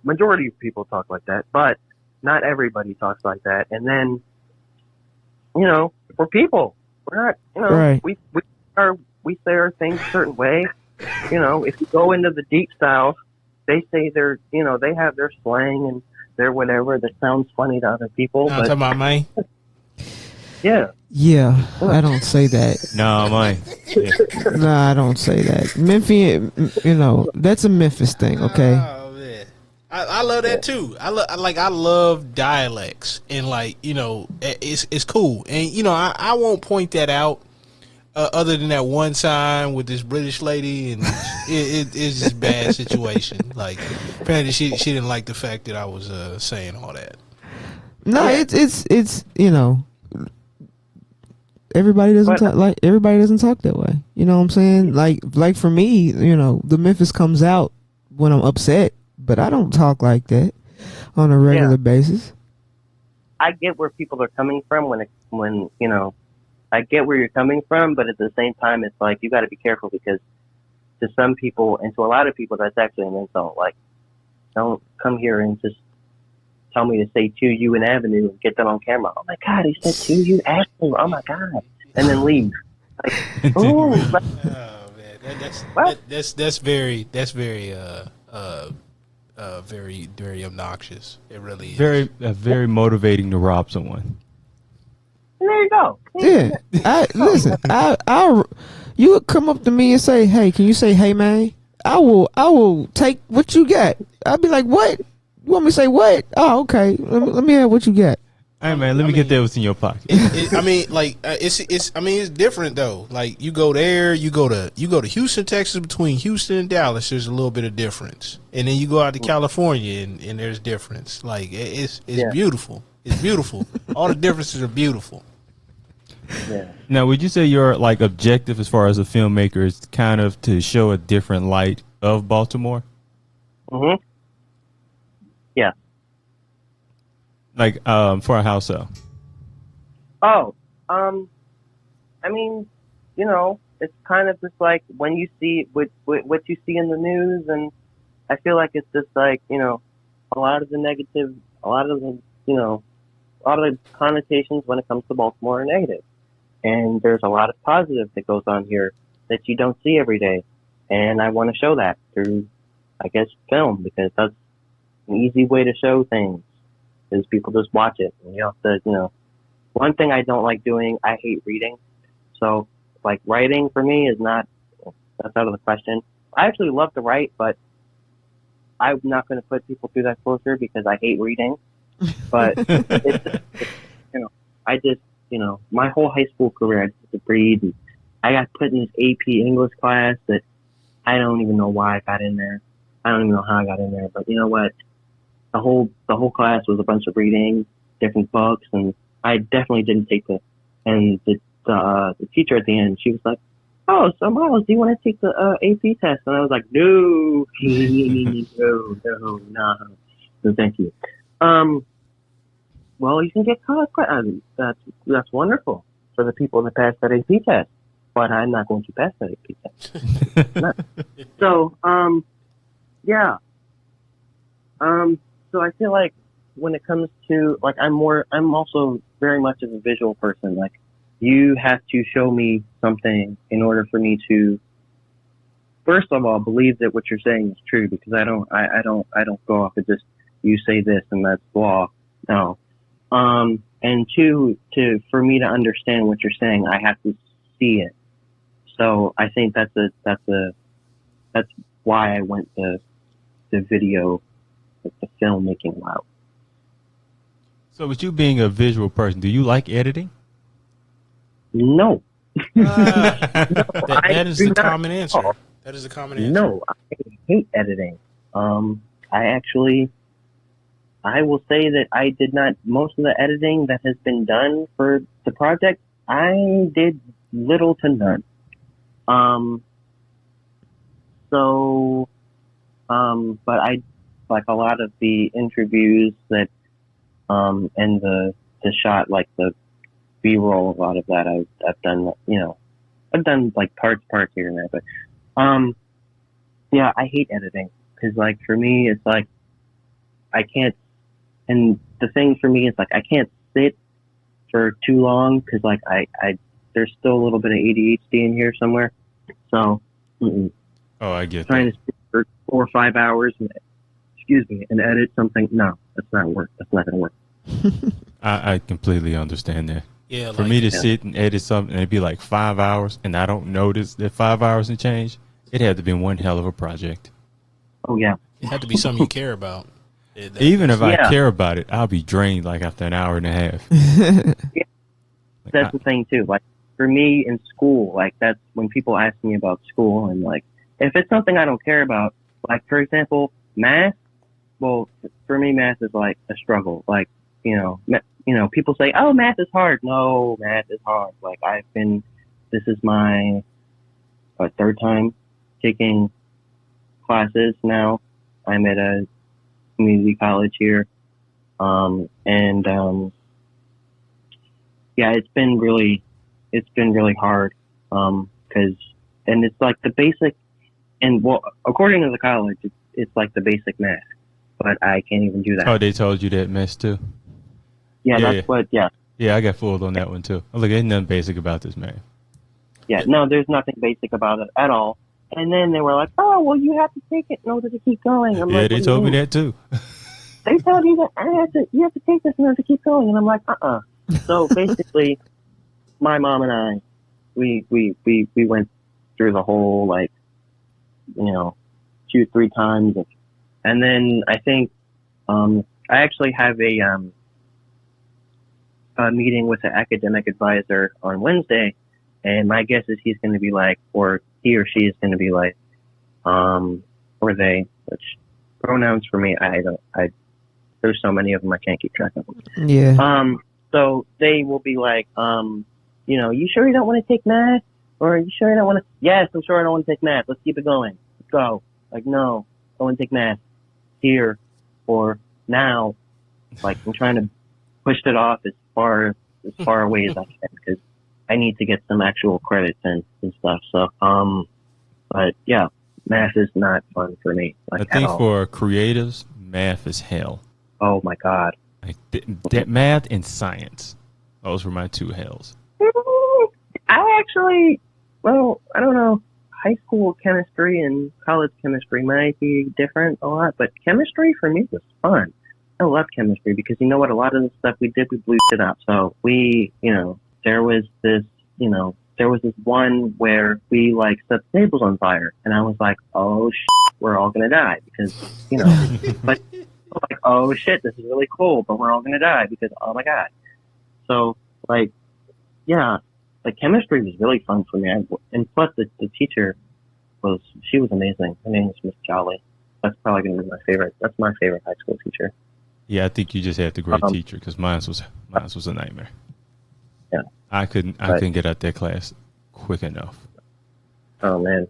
majority of people talk like that, but not everybody talks like that. And then, you know, we're people. We're not, you know, Right. we say our things a certain way. You know, if you go into the deep south, they say they're, you know, they have their slang and their whatever that sounds funny to other people. No, I'm talking about me. Yeah. Yeah, I don't say that. No, mine. Yeah. No, I don't say that. Memphis, you know, that's a Memphis thing, okay? Oh man, I love that too. I love dialects, and like, you know, it's cool, and you know, I won't point that out. Other than that one time with this British lady, and it's just a bad situation. Like, apparently she didn't like the fact that I was saying all that. No, it's you know, everybody doesn't talk that way. You know what I'm saying? Like for me, you know, the Memphis comes out when I'm upset, but I don't talk like that on a regular basis. I get where people are coming from when you know, I get where you're coming from, but at the same time, it's like, you got to be careful, because to some people and to a lot of people, that's actually an insult. Like, don't come here and just tell me to say to you an avenue and get that on camera. Oh my God, he said to you avenue. Oh my God, and then leave. Like, ooh, like, Oh man, that's very very obnoxious. It really is. Very motivating to rob someone. And there you go. Yeah, listen. You would come up to me and say, "Hey, can you say hey, man?" I will take what you got. I'll be like, "What? You want me to say what?" Oh, okay. Let me have what you got. Hey man, let me get that what's in your pocket. It's different though. Like you go there, you go to Houston, Texas. Between Houston and Dallas, there's a little bit of difference, and then you go out to California, and there's difference. Like it's beautiful. It's beautiful. All the differences are beautiful. Yeah. Now, would you say your like objective as far as a filmmaker is kind of to show a different light of Baltimore? Mhm. Yeah. Like for how so? Oh, I mean, you know, it's kind of just like when you see what you see in the news, and I feel like it's just like, you know, a lot of the negative, a lot of the, you know, a lot of the connotations when it comes to Baltimore are negative. And there's a lot of positive that goes on here that you don't see every day. And I want to show that through, I guess, film, because that's an easy way to show things, is people just watch it. And you have to, you know, one thing I don't like doing, I hate reading. So, like, writing for me is not, that's out of the question. I actually love to write, but I'm not going to put people through that torture because I hate reading. But, you know, I just, you know, my whole high school career, I just had to read. And I got put in this AP English class that I don't even know why I got in there. I don't even know how I got in there. But you know what? The whole class was a bunch of reading different books, and I definitely didn't take the. And the teacher at the end, she was like, "Oh, so Myles, do you want to take the AP test?" And I was like, "No, no, thank you." Well, you can get college credit. That's wonderful for the people that pass that AP test, but I'm not going to pass that AP test. So, yeah. So I feel like when it comes to, like, I'm also very much of a visual person. Like, you have to show me something in order for me to, first of all, believe that what you're saying is true, because I don't go off and just, you say this and that's law. No. And two, for me to understand what you're saying, I have to see it. So I think that's why I went the video, the filmmaking route. So with you being a visual person, do you like editing? No. That is the common answer. That is the common answer. No, I hate editing. I will say that I did not, most of the editing that has been done for the project, I did little to none. But I, like, a lot of the interviews that, and the shot, like the B-roll, a lot of that I've done, you know, I've done like parts here and there, but, yeah, I hate editing, cause like for me, it's like, I can't, and the thing for me is like, I can't sit for too long, cause like there's still a little bit of ADHD in here somewhere. So, oh, I get trying that. to sit for 4 or 5 hours, and edit something. No, that's not work. That's not gonna work. I completely understand that. Yeah, For me to sit and edit something and it'd be like 5 hours and I don't notice that 5 hours and change, it had to be one hell of a project. Oh yeah. it had to be something you care about. Even if I care about it, I'll be drained like after an hour and a half. That's the thing too. Like for me in school, like that's when people ask me about school, and like if it's something I don't care about, like for example, math. Well, for me, math is like a struggle. Like people say, "Oh, math is hard." No, math is hard. Like this is my third time taking classes now. I'm at a community college here, yeah, it's been really hard, because it's like the basic, and well, according to the college, it's like the basic math, but I can't even do that. Oh, they told you that mess too? Yeah, that's what. Yeah, I got fooled on that one too. Oh, look, ain't nothing basic about this, man. Yeah, no, there's nothing basic about it at all. And then they were like, "Oh, well, you have to take it in order to keep going." I'm like, they told me that too. They told you that you have to take this in order to keep going, and I'm like, So basically, my mom and I, we went through the whole, like, 2-3 times, and then I think I actually have a meeting with an academic advisor on Wednesday, and my guess is he's going to be like, or he or she is going to be like, or they, which pronouns for me, there's so many of them I can't keep track of them. Yeah. So they will be like, you sure you don't want to take math? Or are you sure you don't want to? Yes, I'm sure I don't want to take math. Let's keep it going. Let's go. Like, no, I want to take math here or now. Like, I'm trying to push it off as far away as I can because I need to get some actual credits and stuff. So, but yeah, math is not fun for me. Like, I think at all. for creatives, math is hell. Oh my God. Like that math and science. Those were my two hells. I actually, I don't know. High school chemistry and college chemistry might be different a lot, but chemistry for me was fun. I love chemistry because you know what? A lot of the stuff we did, we blew it up. So we, there was this one where we like set the tables on fire, and I was like, oh shit, we're all gonna die because, but like, oh shit, this is really cool, but we're all gonna die because, oh my God. So like, yeah, like chemistry was really fun for me, and plus the teacher was amazing. Her name was Miss Jolly. That's probably gonna be my favorite. That's my favorite high school teacher. Yeah, I think you just had the great teacher because mine was a nightmare. Yeah, I couldn't get out that class quick enough. Oh man,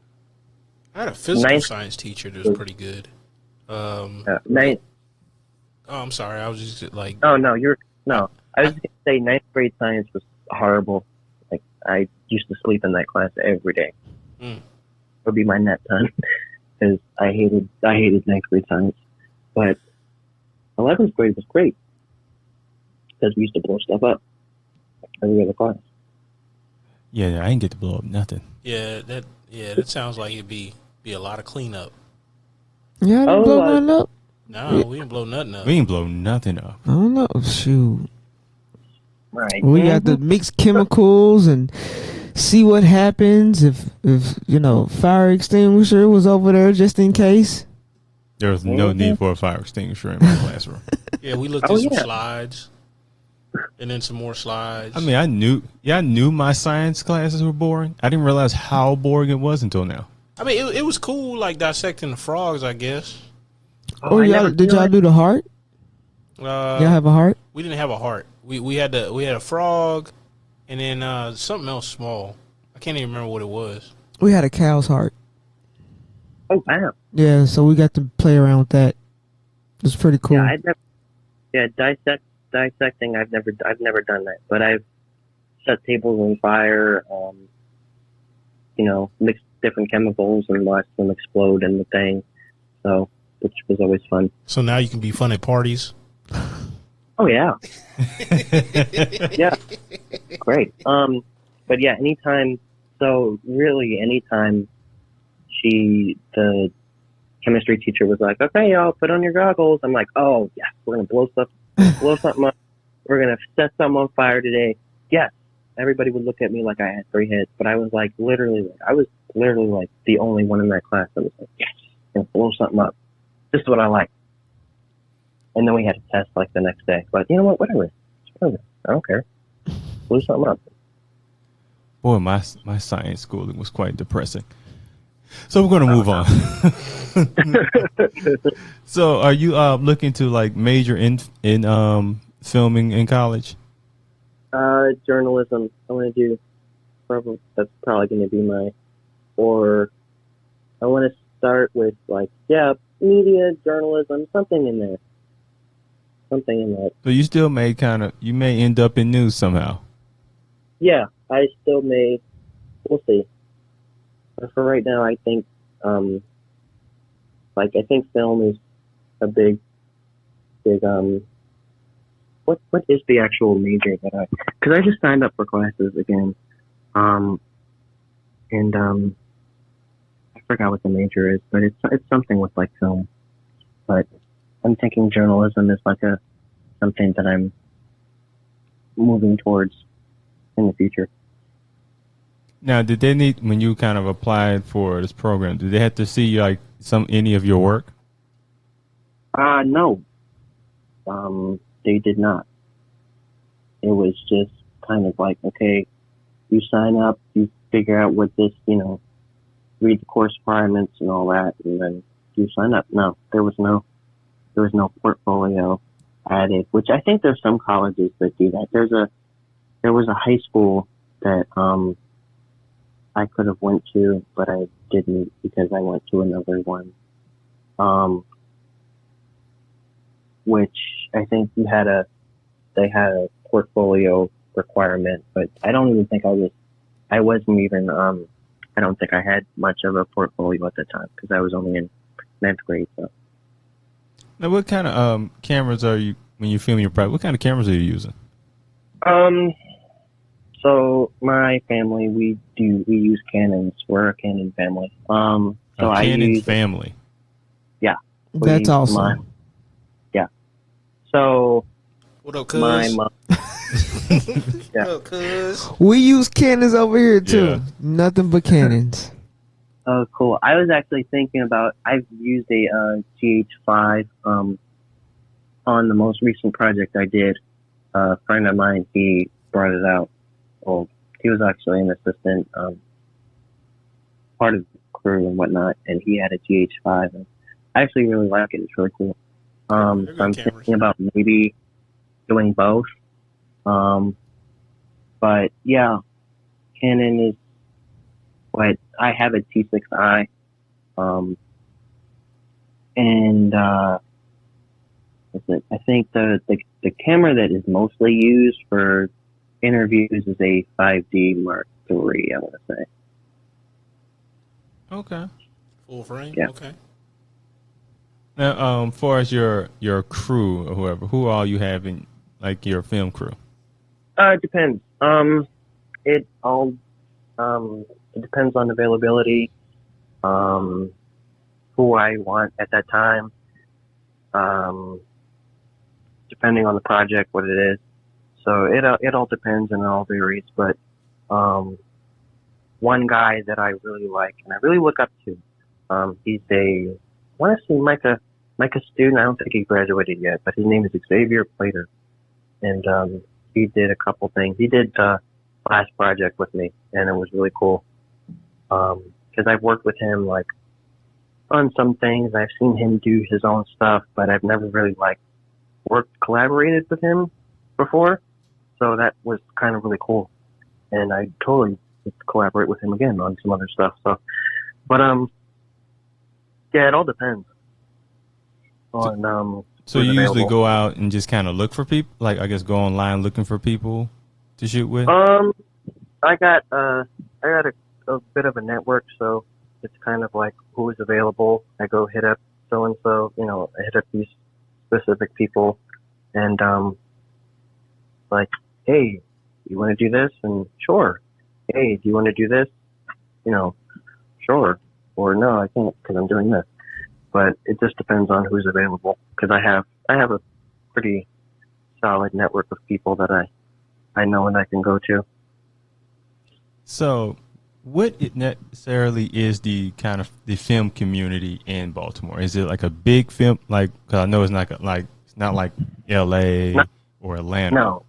I had a physical science teacher that was pretty good. Oh, I'm sorry. I was just like. Oh no, I was gonna say ninth grade science was horrible. Like I used to sleep in that class every day. It would be my nap time because I hated ninth grade science. But 11th grade was great because we used to blow stuff up every other class. Yeah, I didn't get to blow up nothing. Yeah, that sounds like it'd be a lot of cleanup. Yeah, I didn't blow nothing up. No, we didn't blow nothing up. We didn't blow nothing up. I don't know. Shoot. Right. We got to mix chemicals and see what happens if fire extinguisher was over there just in case. There was no need for a fire extinguisher in my classroom. Yeah, we looked at some slides and then some more slides. I mean, I knew my science classes were boring. I didn't realize how boring it was until now. I mean, it was cool, like dissecting the frogs, I guess. Did y'all do the heart? Y'all have a heart? We didn't have a heart. We had a frog, and then something else small. I can't even remember what it was. We had a cow's heart. Oh wow! Yeah, so we got to play around with that. It was pretty cool. Yeah, dissecting. I've never done that, but I've set tables on fire. Mixed different chemicals and watched them explode in the thing. So, which was always fun. So now you can be fun at parties. Oh yeah, yeah, great. But yeah, anytime. So really, anytime the chemistry teacher was like, "Okay, y'all, put on your goggles." I'm like, "Oh yeah, we're gonna blow something up. We're gonna set something on fire today." Yes, everybody would look at me like I had 3 heads, but I was literally the only one in that class that was like, "Yes, gonna blow something up. This is what I like." And then we had a test the next day. But you know what? Whatever. I don't care. Blew something up. Boy, my science schooling was quite depressing. So we're going to move on. So are you looking to major in filming in college? Journalism. I want to do that's probably going to be or I want to start with media, journalism, something in there. Something in that. So you still may end up in news somehow. Yeah, I still may. We'll see. But for right now, I think, I think film is a big, what is the actual major that because I just signed up for classes again, and I forgot what the major is, but it's something with film, but I'm thinking journalism is something that I'm moving towards in the future. Now, did they need, when you kind of applied for this program, did they have to see like any of your work? No, they did not. It was just kind of like, okay, you sign up, you figure out what this, read the course requirements and all that, and then you sign up. No, there was no portfolio added, which I think there's some colleges that do that. There was a high school that I could have went to, but I didn't because I went to another one, which I think they had a portfolio requirement, but I don't even think I wasn't even, I don't think I had much of a portfolio at the time because I was only in 9th grade. So. Now, what kind of cameras are you, when you film your project, what kind of cameras are you using? So my family, we use Canons. We're a Canon family. So a Canon family. Yeah. That's awesome. Yeah. So what up, cuz? my mom. What up, cuz? We use Canons over here too. Yeah. Nothing but Canons. Oh, cool. I was actually thinking about, I've used a GH5 on the most recent project I did. A friend of mine, he brought it out. Well, he was actually an assistant, part of the crew and whatnot, and he had a GH5. And I actually really like it. It's really cool. So I'm thinking about maybe doing both. But yeah, Canon is what I have a T6i, and I think the camera that is mostly used for interviews is a 5D Mark III, I want to say. Okay. Full frame? Yeah. Okay. Now, as far as your crew or who all you have in, like, your film crew? It depends. It all, it depends on availability, who I want at that time, depending on the project, what it is. So it all depends and it all varies. But one guy that I really like and I really look up to, he's I want to say Micah student. I don't think he graduated yet, but his name is Xavier Plater, and he did a couple things. He did class project with me, and it was really cool. Because I've worked with him like on some things. I've seen him do his own stuff, but I've never really like collaborated with him before. So that was kind of really cool, and I totally would collaborate with him again on some other stuff. So, but yeah, it all depends on So you usually go out and just kind of look for people, like I guess go online looking for people to shoot with. I got a bit of a network, so it's kind of like who is available. I go hit up so and so, I hit up these specific people, and like, hey, you want to do this? And sure. Hey, do you want to do this? Sure. Or no, I can't because I'm doing this. But it just depends on who's available. Because I have a pretty solid network of people that I know and I can go to. So, what it necessarily is the kind of the film community in Baltimore? Is it like a big film? Like, cause I know it's not it's not like L.A. or Atlanta. No,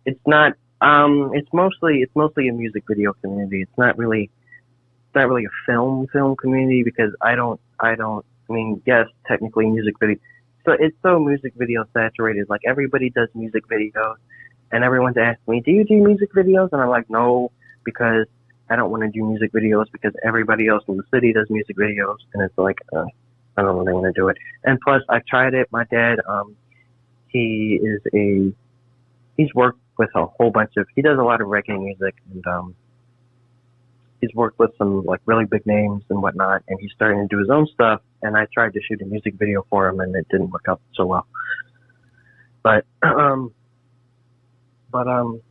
it's not. It's mostly a music video community. It's not really a film community because I mean, yes, technically music video. So it's so music video saturated. Like everybody does music videos, and everyone's asking me, "Do you do music videos?" And I'm like, "No," because I don't want to do music videos because everybody else in the city does music videos, and it's like I don't really want to do it. And plus, I've tried it. My dad, he's worked with a whole bunch of. He does a lot of reggae music, and he's worked with some like really big names and whatnot, and he's starting to do his own stuff. And I tried to shoot a music video for him, and it didn't work out so well. But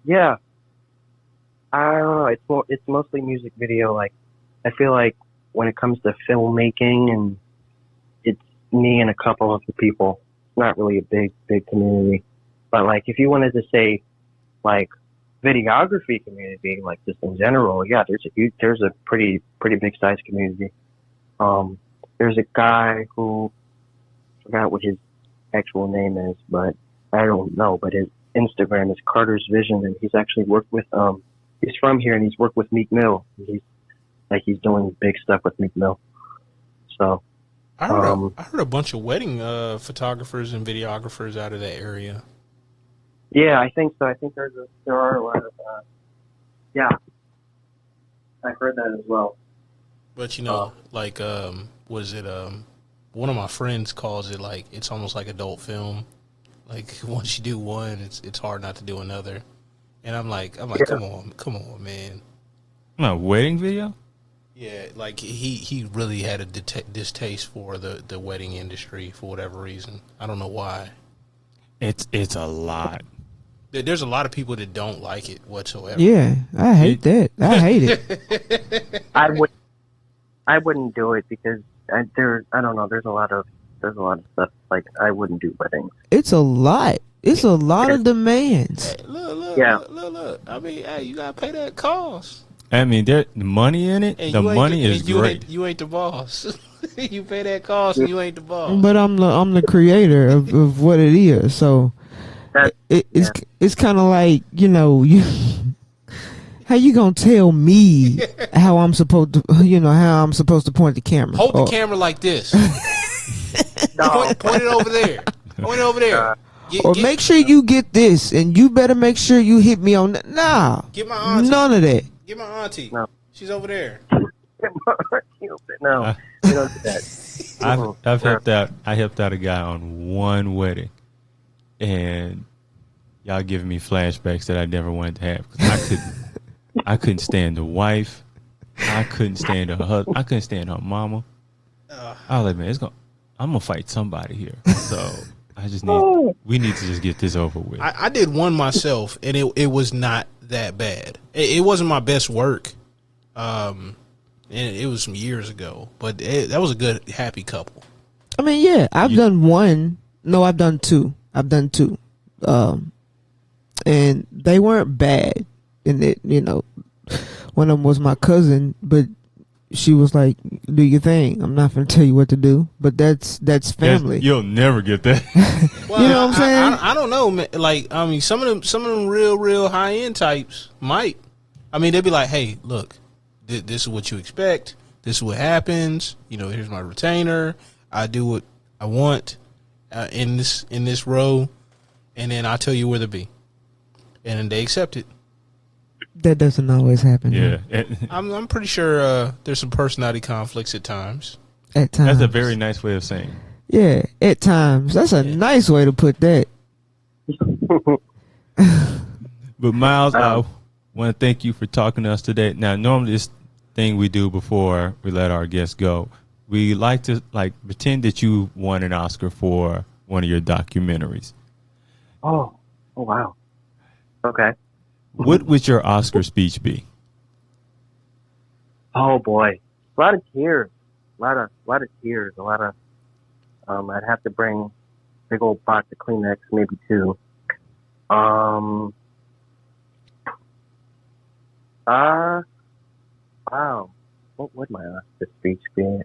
yeah, I don't know. It's mostly music video. Like I feel like when it comes to filmmaking, and it's me and a couple of the people. It's not really a big community. But like if you wanted to say like videography community, like just in general, yeah, there's a pretty big size community. There's a guy who I forgot what his actual name is, but I don't know. But his Instagram is Carter's Vision, and he's actually worked with he's from here and he's worked with Meek Mill. He's doing big stuff with Meek Mill. So I heard a bunch of wedding photographers and videographers out of that area. Yeah, I think so. I think there are a lot of yeah. I heard that as well. But like was it one of my friends calls it like it's almost like adult film. Like once you do one, it's hard not to do another. And I'm like, Yeah. come on, man. A wedding video? Yeah, like he really had a distaste for the wedding industry for whatever reason. I don't know why. It's a lot. There's a lot of people that don't like it whatsoever. Yeah, I hate that. I hate it. I wouldn't do it because I don't know. There's a lot of stuff like I wouldn't do weddings. It's a lot. It's a lot of demands. Hey, look. Yeah. Look. I mean, hey, you gotta pay that cost. I mean, the money in it. And The money is great. You ain't the boss. You pay that cost, and you ain't the boss. But I'm the creator of what it is. So it's kind of like, how you gonna tell me how I'm supposed to point the camera? Hold the camera like this. Point it over there. Point it over there. Make sure you get this, and you better make sure you hit me on that. Nah, get my auntie. None of that. Get my auntie. No. She's over there. No, you don't do that. I've helped out. I helped out a guy on one wedding, and y'all giving me flashbacks that I never wanted to have. 'Cause I couldn't stand the wife. I couldn't stand her husband. I couldn't stand her mama. I was like, man, I'm gonna fight somebody here. So I just we need to just get this over with. I did one myself, and it was not that bad. It wasn't my best work. And it was some years ago, but that was a good, happy couple. I mean, yeah, I've done one. No, I've done two. And they weren't bad. And one of them was my cousin, but she was like, "Do your thing. I'm not going to tell you what to do." But that's family. You'll never get that. Well, you know what I'm saying? I don't know, man. Like, I mean, some of them real high end types might. I mean, they'd be like, "Hey, look, this is what you expect. This is what happens. Here's my retainer. I do what I want in this row, and then I'll tell you where to be." And then they accept it. That doesn't always happen. Yeah, I'm pretty sure there's some personality conflicts at times. At times. That's a very nice way of saying. Yeah, at times. That's a nice way to put that. But Myles, I want to thank you for talking to us today. Now, normally this thing we do before we let our guests go, we like to pretend that you won an Oscar for one of your documentaries. Oh wow. Okay. What would your Oscar speech be? Oh boy, a lot of tears, a lot of tears, a lot of. I'd have to bring a big old box of Kleenex, maybe two. Wow. What would my Oscar speech be?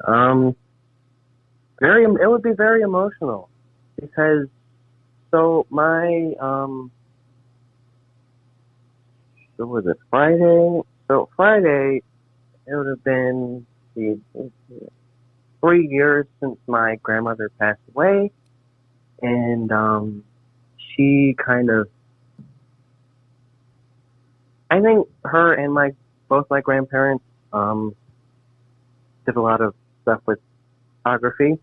It would be very emotional because my so was it Friday? So Friday, it would have been 3 years since my grandmother passed away, and she kind of, I think her and both my grandparents did a lot of stuff with photography,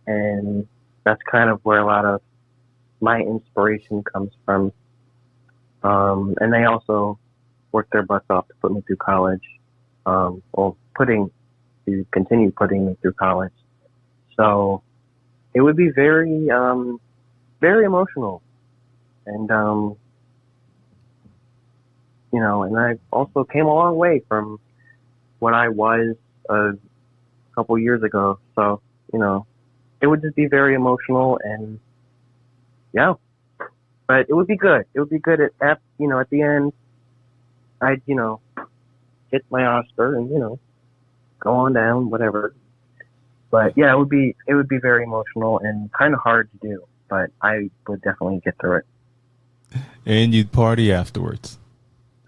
and that's kind of where a lot of my inspiration comes from. And they also worked their butts off to put me through college, continue putting me through college. So it would be very, very emotional. And, and I also came a long way from what I was a couple years ago. So, it would just be very emotional and yeah. But it would be good. It would be good at the end. I'd get my Oscar and go on down, whatever. But yeah, it would be very emotional and kind of hard to do. But I would definitely get through it. And you'd party afterwards.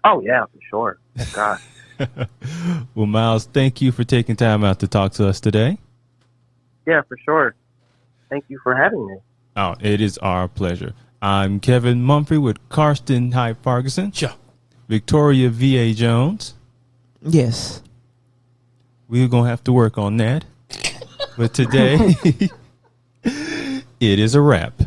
Oh yeah, for sure. Thank God. Well, Myles, thank you for taking time out to talk to us today. Yeah, for sure. Thank you for having me. Oh, it is our pleasure. I'm Kevin Mumphrey with Karsten Hyde Ferguson. Sure. Victoria V.A. Jones. Yes. We're going to have to work on that. But today, it is a wrap.